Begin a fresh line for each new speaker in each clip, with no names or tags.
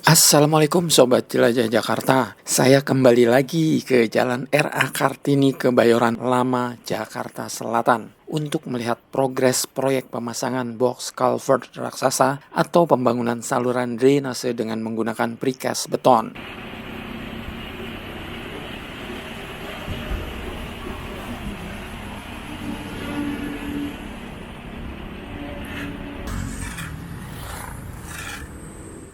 Assalamualaikum Sobat Jelajah Jakarta. Saya kembali lagi ke Jalan R.A. Kartini Kebayoran Lama, Jakarta Selatan untuk melihat progres proyek pemasangan box culvert raksasa atau pembangunan saluran drainase dengan menggunakan precast beton.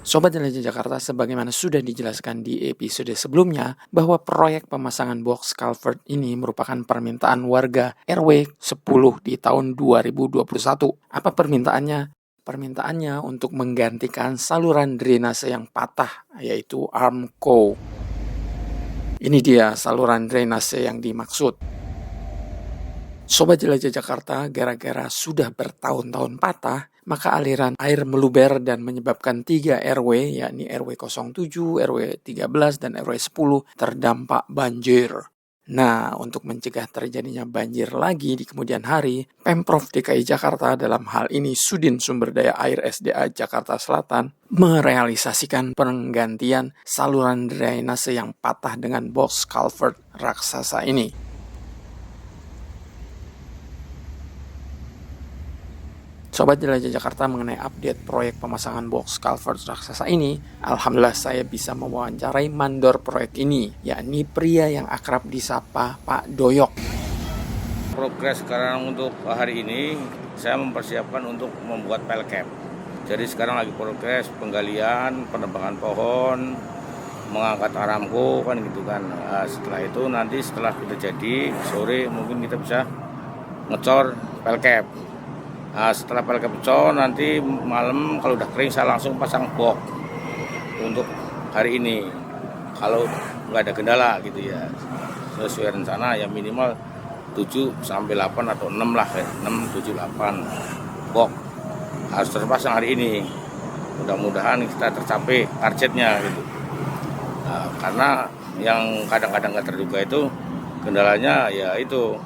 Sobat Jelajah Jakarta, sebagaimana sudah dijelaskan di episode sebelumnya, bahwa proyek pemasangan box culvert ini merupakan permintaan warga RW 10 di tahun 2021. Apa permintaannya? Permintaannya untuk menggantikan saluran drainase yang patah, yaitu Armco. Ini dia saluran drainase yang dimaksud. Sobat Jelajah Jakarta, gara-gara sudah bertahun-tahun patah, maka aliran air meluber dan menyebabkan 3 RW, yakni RW 07, RW 13, dan RW 10 terdampak banjir. Nah, untuk mencegah terjadinya banjir lagi di kemudian hari, Pemprov DKI Jakarta dalam hal ini Sudin Sumber Daya Air SDA Jakarta Selatan merealisasikan penggantian saluran drainase yang patah dengan box culvert raksasa ini. Sobat Jelajah Jakarta, mengenai update proyek pemasangan box culvert raksasa ini, alhamdulillah saya bisa mewawancarai mandor proyek ini, yakni pria yang akrab disapa Pak Doyok.
Progres sekarang untuk hari ini, saya mempersiapkan untuk membuat pelcap. Jadi sekarang lagi progres penggalian, penebangan pohon, mengangkat Aramco kan gitu kan. Setelah itu nanti setelah kita jadi sore mungkin kita bisa ngecor pelcap. Setelah pelcap ngecor nanti malam kalau udah kering saya langsung pasang box untuk hari ini. Kalau nggak ada kendala gitu ya, sesuai rencana ya minimal 7 sampai 8 atau 6 lah ya. 6, 7, 8 box harus terpasang hari ini. Mudah-mudahan kita tercapai targetnya gitu. Karena yang kadang-kadang nggak terduga itu kendalanya ya itu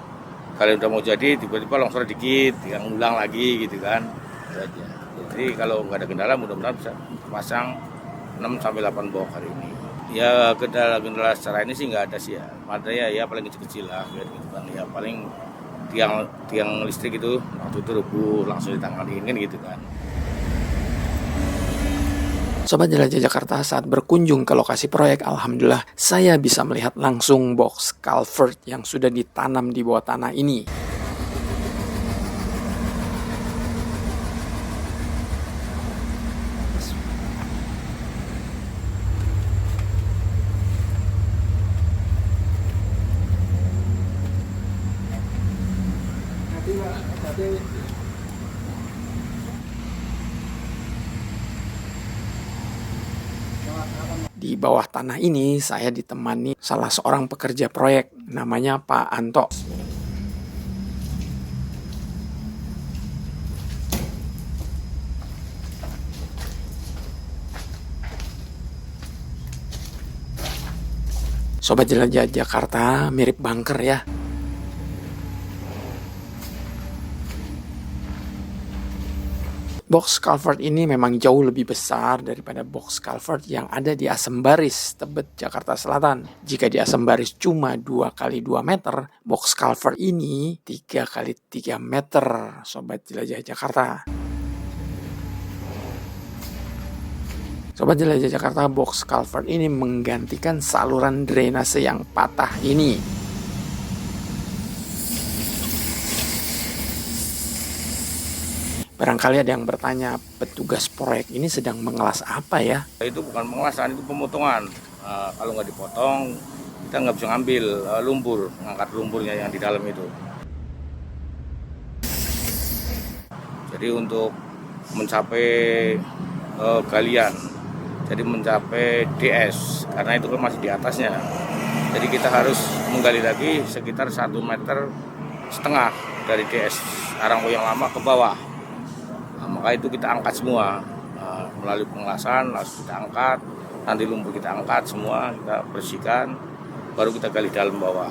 kalau udah mau jadi tiba-tiba longsor dikit, yang ulang lagi gitu kan. Jadi kalau nggak ada kendala mudah-mudahan bisa pasang 6 sampai 8 box hari ini. Ya kendala-kendala secara ini sih nggak ada sih ya. Materinya ya paling kecil-kecil lah gitu kan. Ya paling tiang listrik itu waktu itu rubuh langsung ditangani kan gitu kan.
Sobat Jelajah Jakarta, saat berkunjung ke lokasi proyek, alhamdulillah saya bisa melihat langsung box culvert yang sudah ditanam di bawah tanah ini. Di bawah tanah ini saya ditemani salah seorang pekerja proyek, namanya Pak Anto. Sobat Jelajah Jakarta, mirip bunker ya. Box culvert ini memang jauh lebih besar daripada box culvert yang ada di Asembaris, Tebet, Jakarta Selatan. Jika di Asembaris cuma 2 kali 2 meter, box culvert ini 3 kali 3 meter, Sobat Jelajah Jakarta. Sobat Jelajah Jakarta, box culvert ini menggantikan saluran drainase yang patah ini. Barangkali ada yang bertanya, petugas proyek ini sedang mengelas apa ya?
Itu bukan pengelasan, itu pemotongan. Kalau nggak dipotong kita nggak bisa ngambil lumpur, ngangkat lumpurnya yang di dalam itu. Jadi untuk mencapai galian, jadi mencapai DS, karena itu kan masih di atasnya. Jadi kita harus menggali lagi sekitar 1,5 meter dari DS Aramco yang lama ke bawah. Maka itu kita angkat semua melalui pengelasan, langsung kita angkat, nanti lumpur kita angkat semua, kita bersihkan, baru kita gali dalam bawah.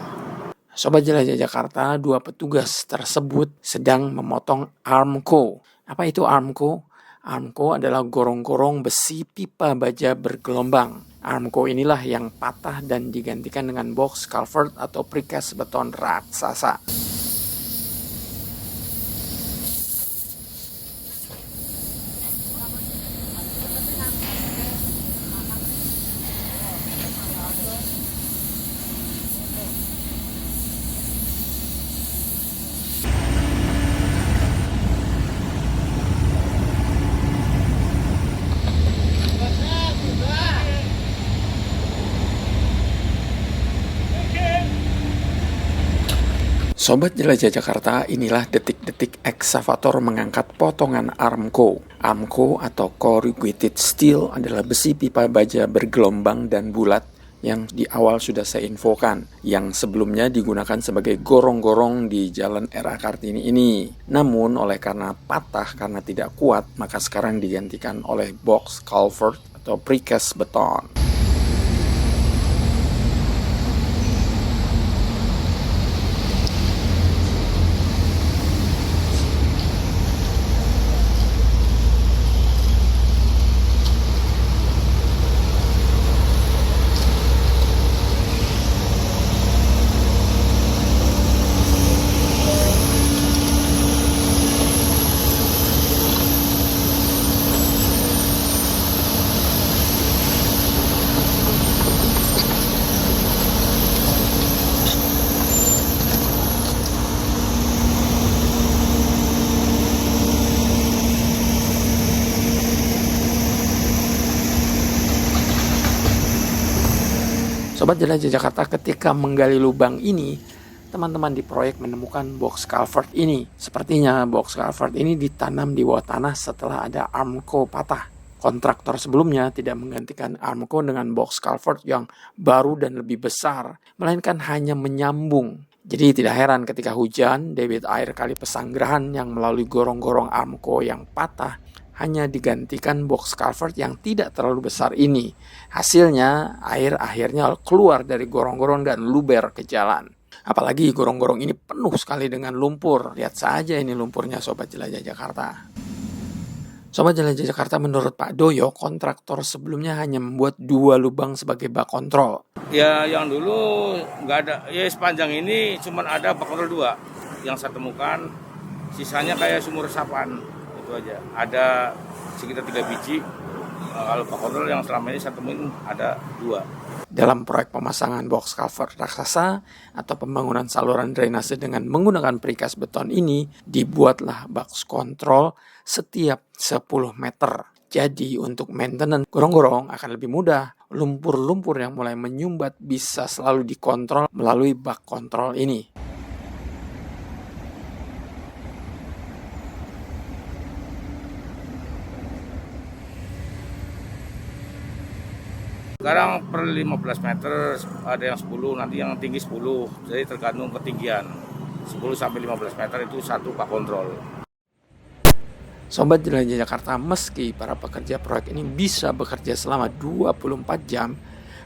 Sobat Jelajah Jakarta, 2 petugas tersebut sedang memotong Armco. Apa itu Armco? Armco adalah gorong-gorong besi pipa baja bergelombang. Armco inilah yang patah dan digantikan dengan box culvert atau precast beton raksasa. Sobat Jelajah Jakarta, inilah detik-detik eksavator mengangkat potongan Armco. Armco atau corrugated steel adalah besi pipa baja bergelombang dan bulat yang di awal sudah saya infokan, yang sebelumnya digunakan sebagai gorong-gorong di Jalan RA Kartini ini. Namun oleh karena patah karena tidak kuat, maka sekarang digantikan oleh box culvert atau precast beton. Sobat Jelajah Jakarta, ketika menggali lubang ini, teman-teman di proyek menemukan box culvert ini. Sepertinya box culvert ini ditanam di bawah tanah setelah ada Armco patah. Kontraktor sebelumnya tidak menggantikan Armco dengan box culvert yang baru dan lebih besar, melainkan hanya menyambung. Jadi tidak heran ketika hujan, debit air Kali Pesanggerahan yang melalui gorong-gorong Armco yang patah hanya digantikan box culvert yang tidak terlalu besar ini. Hasilnya, air akhirnya keluar dari gorong-gorong dan luber ke jalan. Apalagi gorong-gorong ini penuh sekali dengan lumpur. Lihat saja ini lumpurnya Sobat Jelajah Jakarta. Sobat Jelajah Jakarta, menurut Pak Doyo, kontraktor sebelumnya hanya membuat 2 lubang sebagai bak kontrol.
Ya yang dulu nggak ada, ya sepanjang ini cuma ada bak kontrol 2 yang saya temukan, sisanya kayak sumur resapan. Itu aja. Ada sekitar 3 biji. Kalau bak kontrol yang selama ini saya temuin ada 2.
Dalam proyek pemasangan box culvert raksasa atau pembangunan saluran drainase dengan menggunakan precast beton ini, dibuatlah box control setiap 10 meter. Jadi untuk maintenance gorong-gorong akan lebih mudah. Lumpur-lumpur yang mulai menyumbat bisa selalu dikontrol melalui bak kontrol ini.
Sekarang per 15 meter ada yang 10, nanti yang tinggi 10. Jadi tergantung ketinggian. 10 sampai 15 meter itu satu bak kontrol.
Sobat Jelajah Jakarta, meski para pekerja proyek ini bisa bekerja selama 24 jam,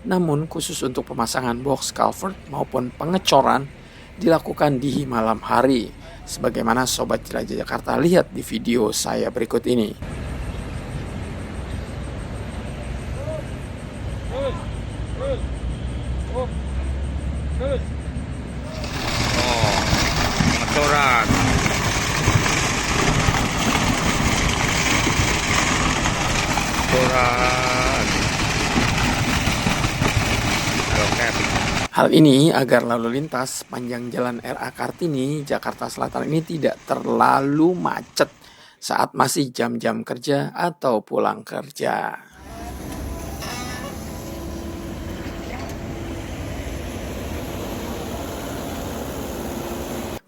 namun khusus untuk pemasangan box culvert maupun pengecoran dilakukan di malam hari. Sebagaimana Sobat Jelajah Jakarta lihat di video saya berikut ini.
Pengecoran.
Hal ini agar lalu lintas panjang jalan RA Kartini, Jakarta Selatan ini tidak terlalu macet saat masih jam-jam kerja atau pulang kerja.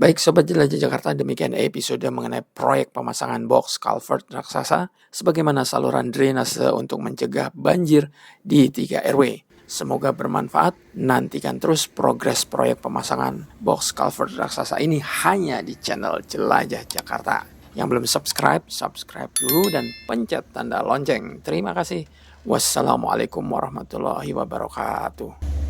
Baik Sobat Jelajah Jakarta, demikian episode mengenai proyek pemasangan box culvert raksasa sebagaimana saluran drainase untuk mencegah banjir di 3 RW. Semoga bermanfaat. Nantikan terus progres proyek pemasangan box culvert raksasa ini hanya di channel Jelajah Jakarta. Yang belum subscribe dulu dan pencet tanda lonceng. Terima kasih. Wassalamualaikum warahmatullahi wabarakatuh.